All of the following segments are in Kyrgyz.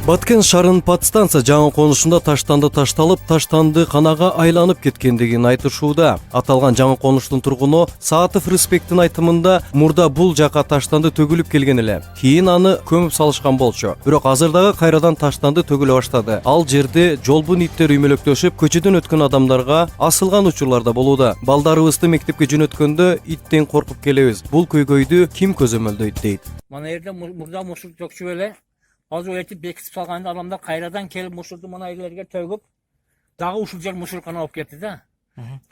Баткен шаарынын подстанция жаңы конушунда таштанды ташталып, таштанды канага айланып кеткендигин айтышууда. Аталган жаңы конуштун тургуну Саатов Респектин айтымында мурда бул жака таштанды төгүлүп келген эле. Кийин аны көмүп салышкан болчу. Бирок азырдагы кайрадан таштанды төгүлө баштады. Ал жерде жолбун иттер үймөлөктөшүп, көчөдөн өткөн адамдарга асылган учурлар да болууда. Балдарыбызды мектепке жөнөткөндө иттен коркуп келебиз. Бул көйгөйдү ким көзөмөлдөйт дейт. Мына жерде мурда мусор төкчүп эле азыр этип бекитип салганда адамдар кайрадан келип мусорду мына жерлерге төгүп, дагы ушул жер мусоркана болуп кетти да.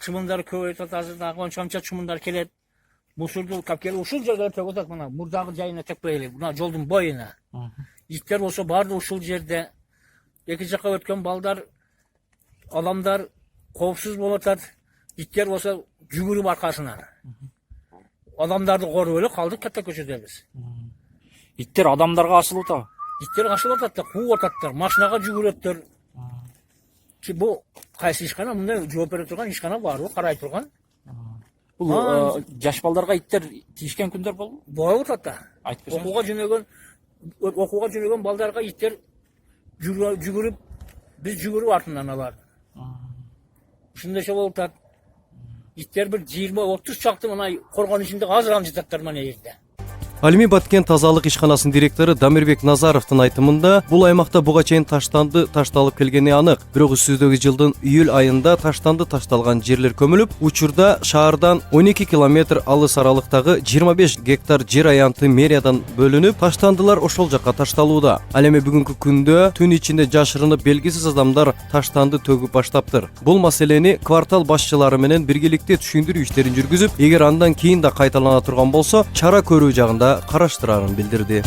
Чымындар көбөйүп атат, азыр дагы онча чымындар келет. Мусорду кап келип ушул жерге төгүп атат, мына мурдагы жайына төкпөй эле, мына жолдун боюна. Иттер болсо баары ушул жерде. Эки жака өткөн балдар, адамдар коопсуз болуп атат. Иттер болсо жүгүрүп аркасынан. Адамдарды коруп эле калдык ката көчөдөбүз. Иттер адамдарга асылып атабы? Иттер ашылып атат да, кууп ататтар, машинага жүгүрөттөр. Ки бу кайсы ишкана, мындай жооп бере турган ишкана барбы, карай турган. Бул жаш балдарга иттер тийишкен күндөр болду? Болуп атат да. Айтып берсеңиз. Окууга жөнөгөн балдарга иттер жүгүрүп, биз жүгүрүп артынан алар. Ушундайча болуп атат. Иттер бир 20-30 чакты мына коргон ичинде азыр жататтар мына жерде. Ал эми Баткен тазалык ишканасынын директору Дамирбек Назаровдун айтымында бул аймакта буга чейин таштанды ташталып келгени анык. Бирок үстүздөгү жылдын июль айында таштанды ташталган жерлер көмүлүп, учурда шаардан 12 километр алыс аралыктагы 25 гектар жер аянты мэриядан бөлүнүп, таштандылар ошол жакка ташталууда. Ал эми бүгүнкү күндө түн ичинде жашырынып белгисиз адамдар таштанды төгүп баштаптыр. Бул маселени квартал башчылары менен биргеликте түшүндүрүү иштерин жүргүзүп, эгер андан кийин да кайталана турган болсо, чара көрүү жагында караштырарын билдирди.